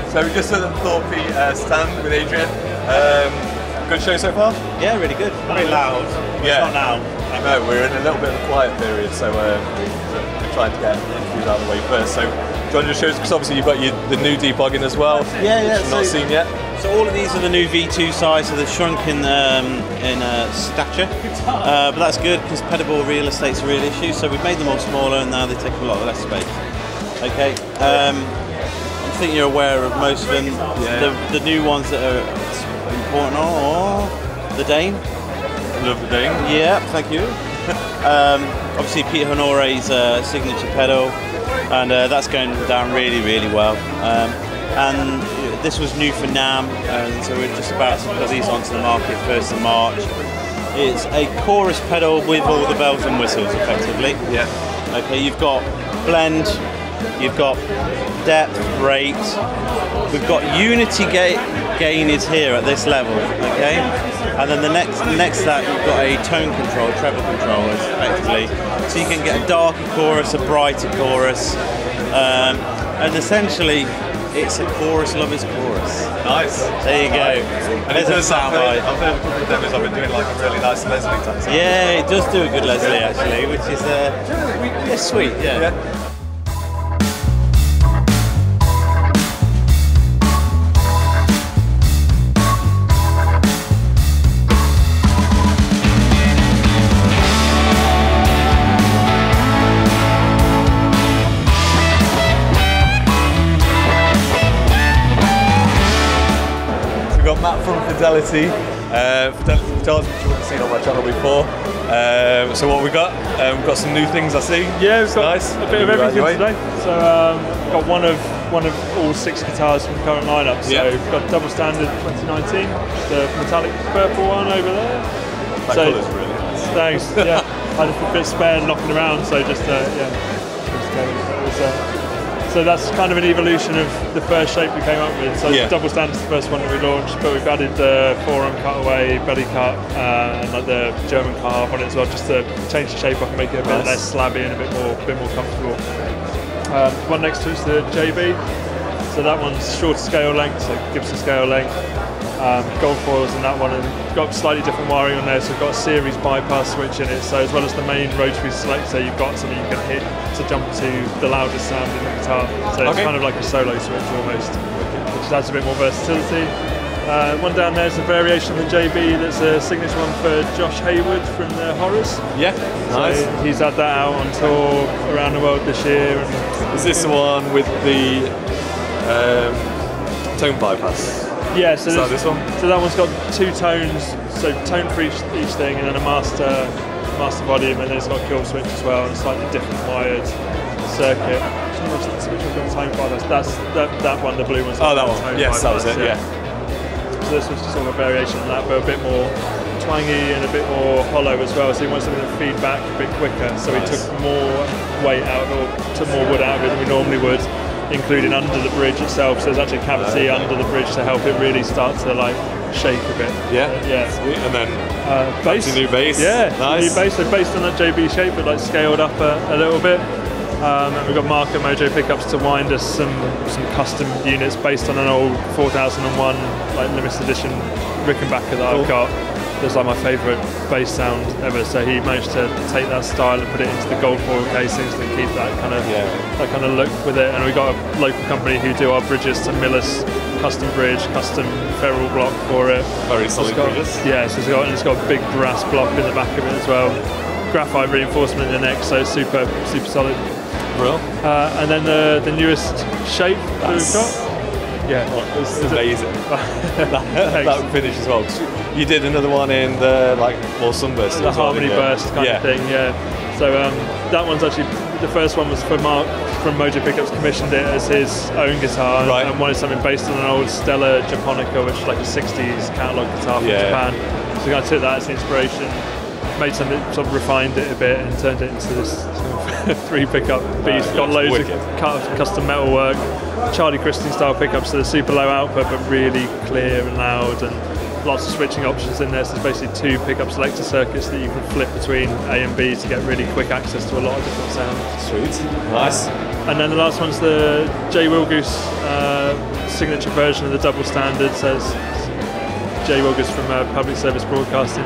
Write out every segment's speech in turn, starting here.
So we're just at the Thorpe stand with Adrian. Good show so far? Yeah, really good. Very loud. Yeah. It's not now. No, we're in a little bit of a quiet period, so we're trying to get interviews out of the way first. So do you want to just show us, because obviously you've got the new debugging as well, which you've not seen yet. So all of these are the new V2 size, so they're shrunk in stature, but that's good because pedalboard real estate's a real issue. So we've made them all smaller, and now they take up a lot less space. Okay, I think you're aware of most of them. Yeah. The new ones that are important are the Dane. Love the Dane. Yeah, thank you. Obviously Peter Honore's signature pedal, and that's going down really, really well. And this was new for NAMM, and so we're just about to put these onto the market 1st of March. It's a chorus pedal with all the bells and whistles, effectively. Yeah. Okay, you've got blend, you've got depth, rate, we've got unity gain is here at this level, okay? And then the next to that, you've got a tone control, treble controllers, effectively. So you can get a darker chorus, a brighter chorus, and essentially, it's a chorus lover's chorus. Nice. There you go. And it does sound like, I've heard a couple of demos I've been doing like a really nice Leslie type sound. Yeah, it does do a good Leslie actually, which is sweet, yeah. Matt from Fidelity. Fidelity Guitars, which you would have seen on my channel before. So what we've got some new things I see. Yeah, we've got nice. a bit of everything today. So we've got one of all 6 guitars from the current lineup. So we've got Double Standard 2019, the metallic purple one over there. That colour's really nice. Thanks. Yeah, I had a bit spare knocking around, so just so that's kind of an evolution of the first shape we came up with. So Double Standard's the first one that we launched, but we've added the forearm cutaway, belly cut, and like the German carve on it as well, just to change the shape up and make it a bit less slabby and a bit more comfortable. One next to it's the JB. So that one's shorter scale length, so Gibson scale length. Gold foils in that one, and got slightly different wiring on there, so we've got a series bypass switch in it, so as well as the main rotary selector, you've got something you can hit to jump to the loudest sound in the guitar, so it's kind of like a solo switch almost, which adds a bit more versatility. One down there is a variation of the JB that's a signature one for Josh Hayward from the Horrors. Yeah, nice. So he's had that out on tour around the world this year. And is this the one with the tone bypass? Yeah, so this one? So that one's got 2 tones, so tone for each thing, and then a master volume, and then it's got a kill switch as well, and a slightly different wired circuit. Which one's got tone bypass? That's that one, the blue one's got that one. Yes, that was it. Yeah. So this was just sort of a variation of that, but a bit more twangy and a bit more hollow as well. So he wants something to feed back a bit quicker. So he took more weight out, or took more wood out of it than we normally would, including under the bridge itself. So there's actually a cavity under the bridge to help it really start to like shake a bit. Yeah. Sweet. And then bass. New bass. Yeah. Nice. New bass. So based on that JB shape, but like scaled up a little bit. And we've got Marco Mojo pickups to wind us some custom units based on an old 4001 like limited edition Rickenbacker that I've got. It's like my favourite bass sound ever. So he managed to take that style and put it into the gold foil casings and keep that kind of look with it. And we've got a local company who do our bridges to Millis, custom bridge, custom ferrule block for it. Very solid bridges. Yeah, so it's got a big brass block in the back of it as well. Graphite reinforcement in the neck, so super solid. Real. And then the newest shape that we've got. Yeah, this is amazing. that finish as well. You did another one in the more sunburst. The harmony burst kind of thing. Yeah. So that one's actually the first one was for Mark from Mojo Pickups, commissioned it as his own guitar and wanted something based on an old Stella Japonica, which is like a 60s catalogue guitar from Japan. So I took that as the inspiration, made something, sort of refined it a bit, and turned it into this sort of 3 pickup beast. Got loads of custom metal work, Charlie Christian style pickups, so they're super low output but really clear and loud, and lots of switching options in there. So there's basically 2 pickup selector circuits that you can flip between A and B to get really quick access to a lot of different sounds. Sweet, nice. And then the last one's the J. Wilgoose signature version of the double standard. So it's J. Wilgoose from Public Service Broadcasting.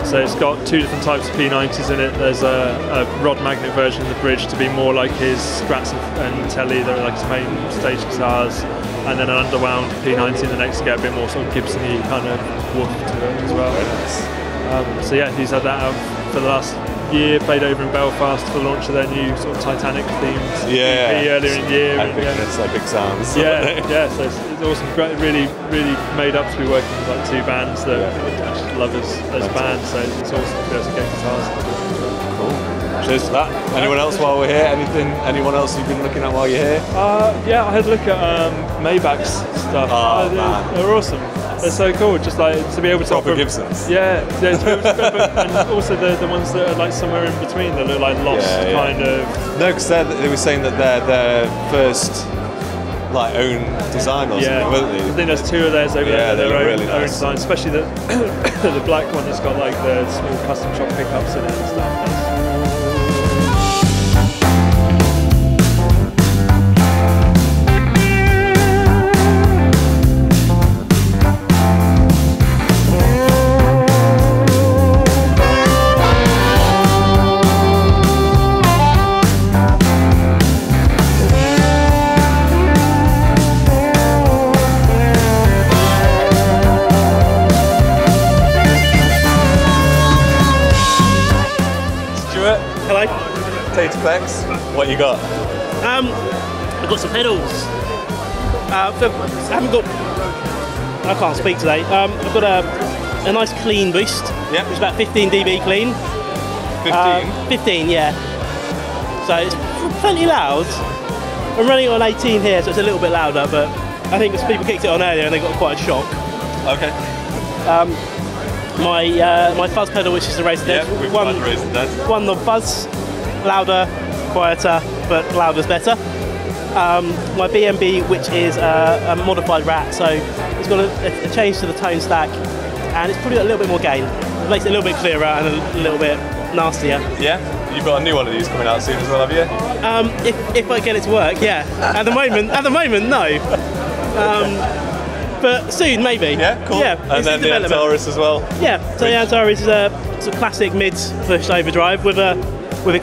So it's got 2 different types of P90s in it. There's a rod magnet version of the bridge to be more like his Strats and Telly, that are like his main stage guitars, and then an underwound P90 in the next to get a bit more sort of Gibson-y kind of woof to it as well. So yeah, he's had that out for the last year, played over in Belfast for the launch of their new sort of Titanic themed EP earlier in the year. Epic sounds. Yeah, so it's awesome. Great, really made up to be working with like 2 bands that actually love us as bands, so it's awesome to be able to get guitars. Cool. Cheers for that. Anyone else while we're here? Anyone else you've been looking at while you're here? Yeah, I had a look at Maybach's stuff. They're awesome. They're so cool, just like to be able to proper Gibsons. Yeah, to be able to, and also the ones that are like somewhere in between that look like lost kind of. No, because they were saying that they're their first like own design or something, weren't they? I think there's 2 of theirs over there, their own, really nice. own design, especially the the black one that's got like the small custom shop pickups in it and stuff. Specs. What you got? I've got some pedals. I can't speak today. I've got a nice clean boost. Yeah. It's about 15 dB clean. 15? 15, yeah. So it's plenty loud. I'm running it on 18 here, so it's a little bit louder, but I think because people kicked it on earlier and they got quite a shock. Okay. My fuzz pedal, which is the Raise the Dead, one the buzz, louder, quieter, but louder's better. My BMB, which is a modified Rat, so it's got a change to the tone stack, and it's probably got a little bit more gain. It makes it a little bit clearer and a little bit nastier. Yeah, you've got a new one of these coming out soon as well, have you? If I get it to work, yeah. At the moment, no. But soon, maybe. Yeah, cool. Yeah, and then the Antares as well. Yeah, so the Antares is a sort of classic mid-push overdrive with a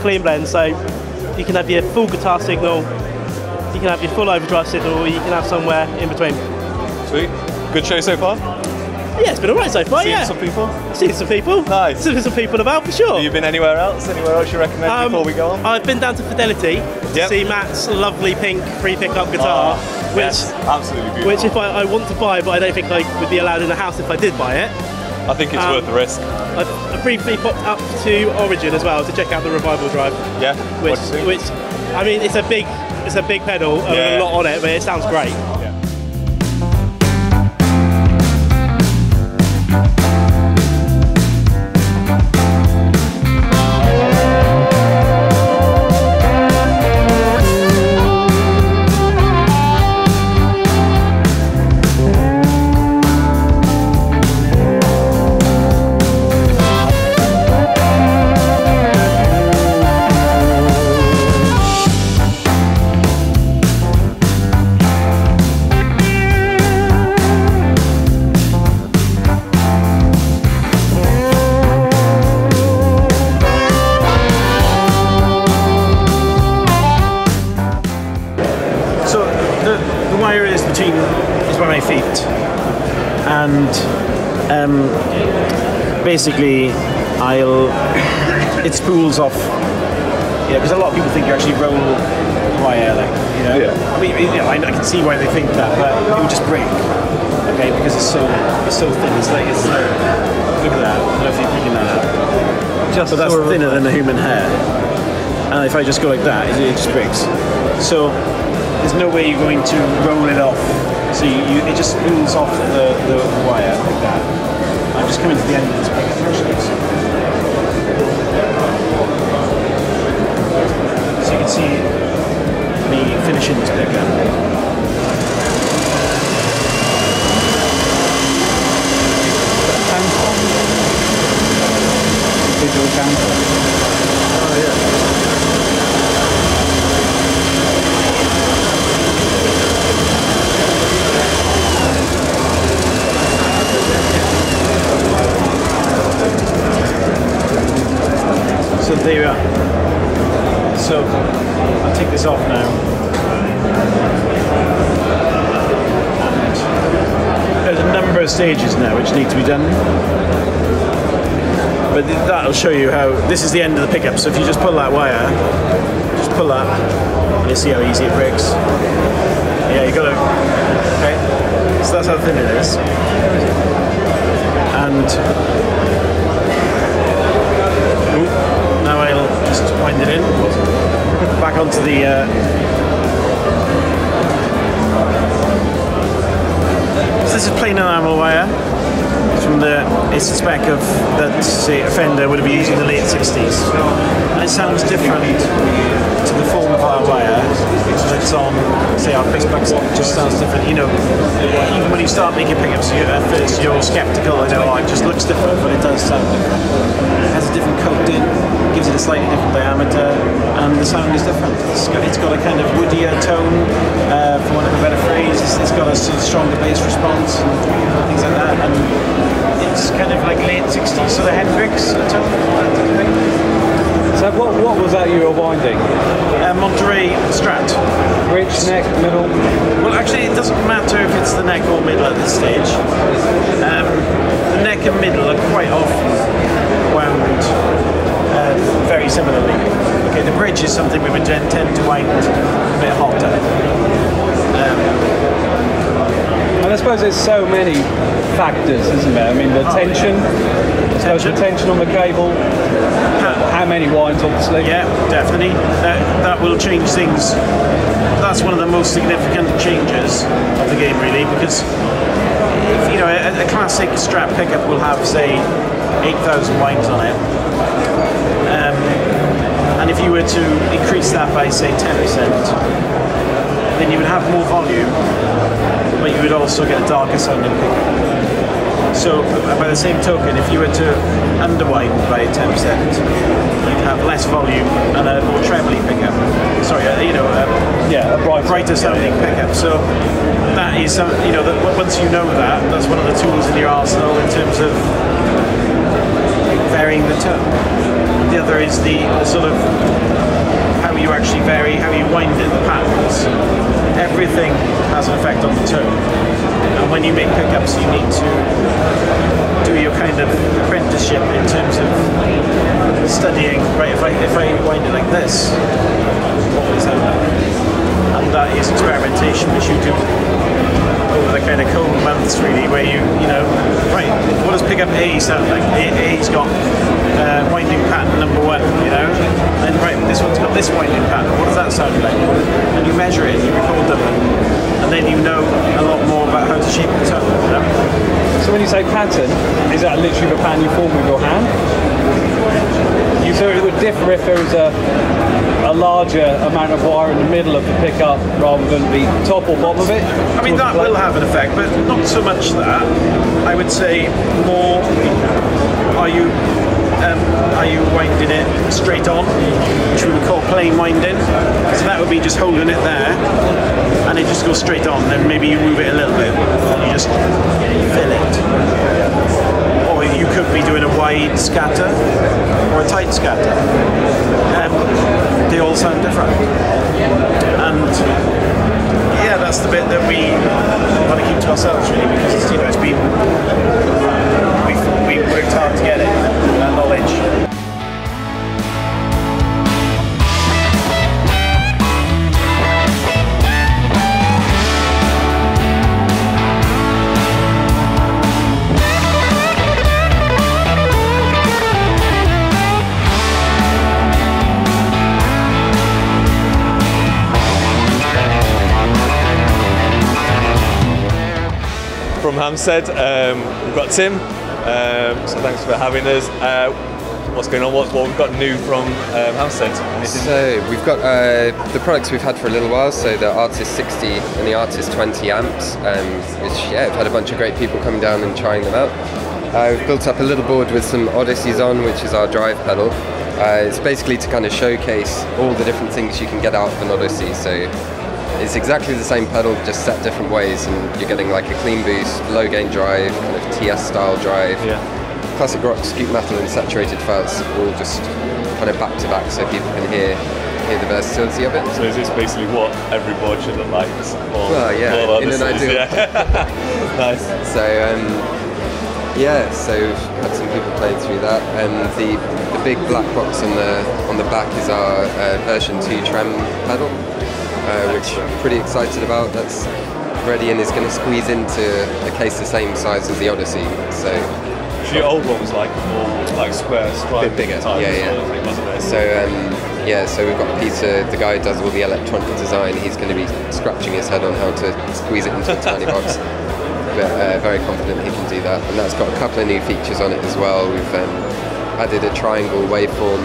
clean blend, so you can have your full guitar signal, you can have your full overdrive signal, or you can have somewhere in between. Sweet. Good show so far? Yeah, it's been alright so far, Seen some people? Seen some people. Nice. Seen some people about, for sure. Have you been anywhere else? Anywhere else you recommend before we go on? I've been down to Fidelity to see Matt's lovely pink free pickup guitar, absolutely beautiful. Which if I want to buy, but I don't think I would be allowed in the house if I did buy it. I think it's worth the risk. I briefly popped up to Origin as well to check out the Revival Drive. Yeah. Which I mean, it's a big pedal with a lot on it, but it sounds great. Basically, it spools off. Yeah, because a lot of people think you actually roll wire, like, you know. Yeah. I mean, I can see why they think that, but it would just break. Okay, because it's so thin. It's like look at that. I don't know if you're picking that up. But that's thinner than a human hair. And if I just go like that, it just breaks. So there's no way you're going to roll it off. So it just spools off the wire like that. I'm just coming to the end of this pickup actually. So you can see me finishing this pickup. Digital camper. Oh yeah. there you are. So I'll take this off now. And there's a number of stages now which need to be done. But that'll show you how, this is the end of the pickup, so if you just pull that wire, just pull that, and you see how easy it breaks. Yeah, you got to, okay, so that's how thin it is. And now I'll just wind it in, back onto the, so this is plain enamel wire. From it's a spec of that, say, a Fender would have been using in the late 60s. And it sounds different to the form of our wire that's on, say, our Facebooks. It just sounds different. You know, even when you start making pickups, at first you're skeptical. You know, it just looks different, but it does sound different. It has a different coating, gives it a slightly different diameter, and the sound is different. It's got a kind of woodier tone, for want of a better phrase. It's got a stronger bass response and things like that. And it's kind of like late 60s, so the Hendrix tone. So what was that you were winding? Monterey Strat. Which neck, middle? Well, actually, it doesn't matter if it's the neck or middle at this stage. The neck and middle are quite often wound very similarly. Okay, the bridge is something we would tend to wind a bit hotter. And I suppose there's so many factors, isn't there? I mean, the tension on the cable, how many winds, obviously. Yeah, definitely. That will change things. That's one of the most significant changes of the game, really, because if, you know, a classic Strat pickup will have, say, 8,000 winds on it. And if you were to increase that by, say, 10%, then you would have more volume, but you would also get a darker sounding pickup. So, by the same token, if you were to underwind by 10%, you'd have less volume and a more trebly pickup. Sorry, a brighter sounding pickup. So that is, once you know that, that's one of the tools in your arsenal in terms of varying the tone. The other is the sort of how you actually vary, how you wind it, the patterns. Everything has an effect on the tone. And when you make pickups, you need to do your kind of apprenticeship in terms of studying, right, if I wind it like this, what will it sound like? And that is experimentation, which you do over the kind of cold months, really, where you know, right, what does pickup A sound like? A's got winding pattern number 1, you know, and right, this one's got this winding pattern, what does that sound like? And you measure it, you record them, and then you know a lot more about how to shape the tone, you know? So when you say pattern, is that literally the pattern you form with your hand? So it would differ if there was a larger amount of wire in the middle of the pickup rather than the top or bottom of it? I mean, that will have an effect, but not so much that. I would say more, are you winding it straight on, which we would call plain winding. So that would be just holding it there, and it just goes straight on. Then maybe you move it a little bit, and you just fill it. Or you could be doing a wide scatter or a tight scatter. They all sound different. And yeah, that's the bit that we want to keep to ourselves, really, because it's been, we've worked hard to get it, that knowledge. From Hampstead, we've got Tim, so thanks for having us. What's going on? What we've got new from Hampstead? So we've got the products we've had for a little while, so the Artist 60 and the Artist 20 amps, which we've had a bunch of great people coming down and trying them out. We've built up a little board with some Odysseys on, which is our drive pedal. It's basically to kind of showcase all the different things you can get out of an Odyssey. So it's exactly the same pedal, just set different ways, and you're getting like a clean boost, low gain drive, kind of TS style drive, classic rock, scoop metal and saturated fuzz, all just kind of back to back, so people can hear the versatility of it. So is this basically what every board should have liked? Well, yeah, in an ideal. Yeah. Nice. So so we've had some people playing through that, and the big black box on the back is our version 2 trem pedal, which I'm pretty excited about. That's ready and is going to squeeze into a case the same size as the Odyssey. So your old one was like more like square, a bit bigger. Sort of thing, wasn't it? So we've got Peter, the guy who does all the electronic design. He's going to be scratching his head on how to squeeze it into a tiny box. But very confident he can do that, and that's got a couple of new features on it as well. We've added a triangle waveform,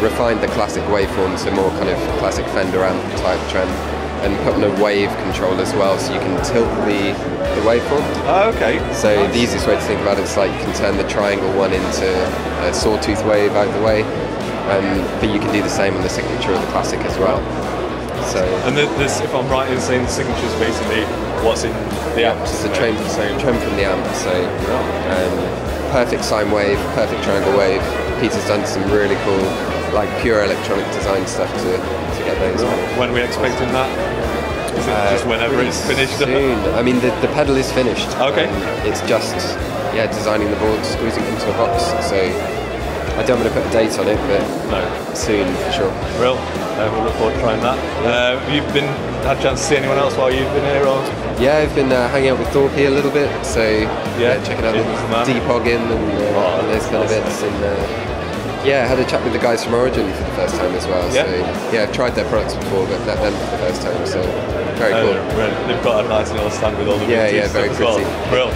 refined the classic waveform, so more kind of classic Fender amp type trem, and put on a wave control as well, so you can tilt the waveform. Oh, okay. So nice. The easiest way to think about it is like you can turn the triangle one into a sawtooth wave out the way, but you can do the same on the signature of the classic as well. So, and this, if I'm right in saying, the signature is basically what's in the amp. It's the trem from the amp. So perfect sine wave, perfect triangle wave. Peter's done some really cool, like pure electronic design stuff to get those. When are we expecting that? Is it just whenever it's finished? Soon. I mean, the pedal is finished. Okay. It's just designing the board, squeezing it into a box. So I don't want to put a date on it, but no, soon for sure. Real. We'll look forward to trying that. Have you had a chance to see anyone else while you've been here? Or? Yeah, I've been hanging out with Thorpe here a little bit, so checking out the depogging and those kind of bits. And I had a chat with the guys from Origin for the first time as well. Yeah. So I've tried their products before, but met them for the first time. So very cool. They've got a nice little stand with all the very pretty. Real.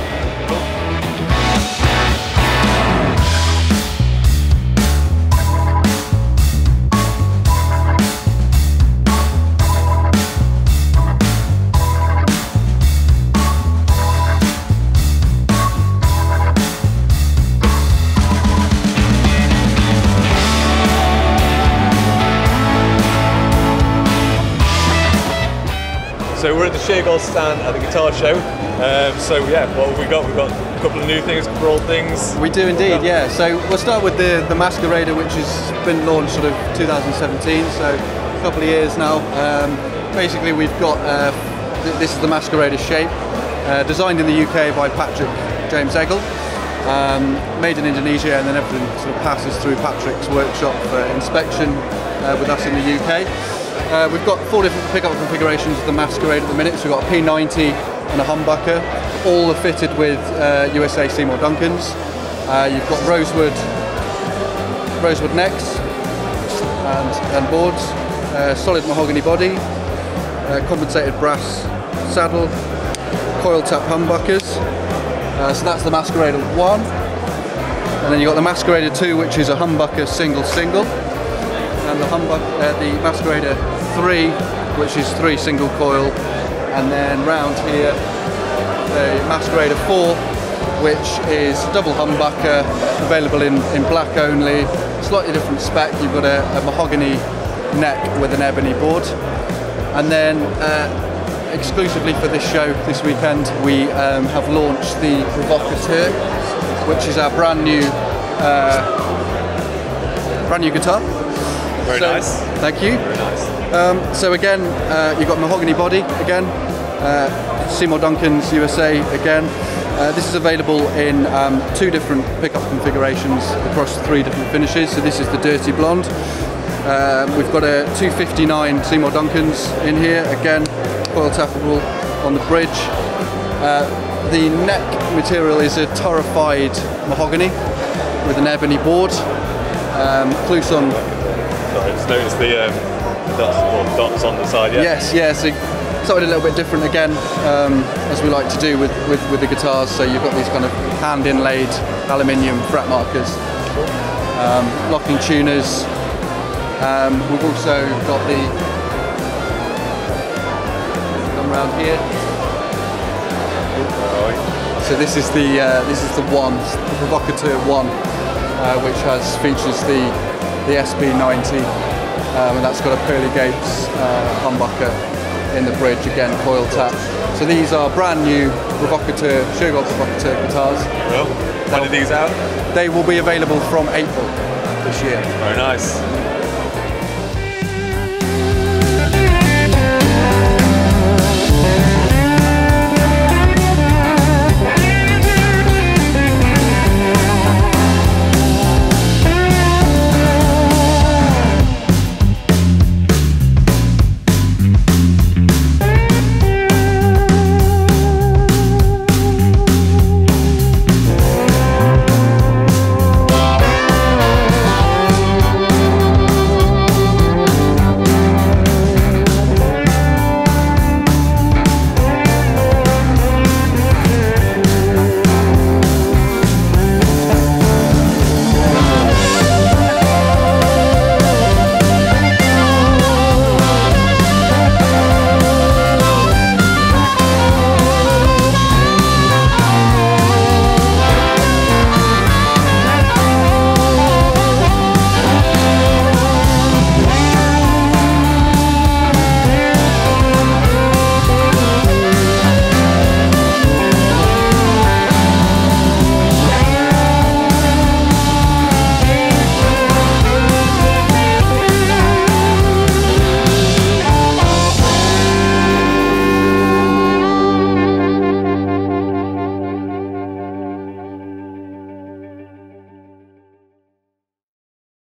So we're at the Sheargold stand at the guitar show. What have we got? We've got a couple of new things, a couple of old things. We do indeed, yeah. So we'll start with the Masquerader, which has been launched sort of 2017, so a couple of years now. Basically we've got, this is the Masquerader shape, designed in the UK by Patrick James Eggle, made in Indonesia, and then everything sort of passes through Patrick's workshop for inspection with us in the UK. We've got 4 different pickup configurations of the Masquerade at the minute. So we've got a P90 and a humbucker. All are fitted with USA Seymour Duncans. You've got rosewood necks and boards, solid mahogany body, compensated brass saddle, coil tap humbuckers. So that's the Masquerader 1. And then you've got the Masquerader 2, which is a humbucker single. And the Masquerader 3, which is 3 single coil, and then round here the Masquerader 4, which is double humbucker, available in black only, slightly different spec. You've got a mahogany neck with an ebony board, and then exclusively for this show this weekend we have launched the Provocateur, which is our brand new guitar. Very nice. Thank you. Very nice. So again, you've got mahogany body again, Seymour Duncans USA again. This is available in 2 different pickup configurations across 3 different finishes. So this is the Dirty Blonde. We've got a 259 Seymour Duncans in here, again, coil tappable on the bridge. The neck material is a torrefied mahogany with an ebony board. Clousson. Sorry, just noticed the dots on the side, yeah? Yes, so something a little bit different again, as we like to do with the guitars. So you've got these kind of hand inlaid aluminium fret markers, locking tuners. We've also got the, come around here. So this is the one, the Provocateur 1, which features the SB90, and that's got a Pearly Gates humbucker in the bridge, again coil tap. So these are brand new Sheargold Provocateur guitars. Well, when are these out? They will be available from April. this year. Very nice.